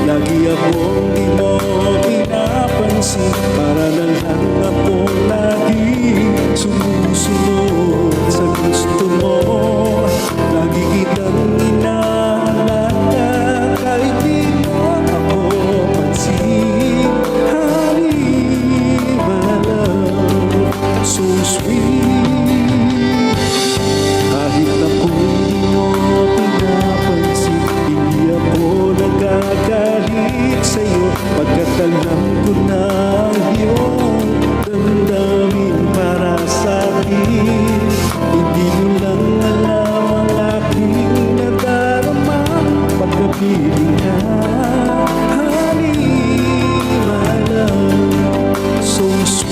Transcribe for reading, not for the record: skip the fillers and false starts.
Lagi akong di mo pinapansin, para na lang akong laging sumusunod sa gusto mo. Lagi kitang inaalala kahit di mo ako pansin. Honey, my love, so sweet. Kahit ako'y di mo pinapansin, hindi ako nagagalit sa'yo, pagkat alam ko na ang iyong damdamin para sa'kin. Hindi mo lang alam ang aking nadarama pagkapiling ka. Honey, my love, so sweet.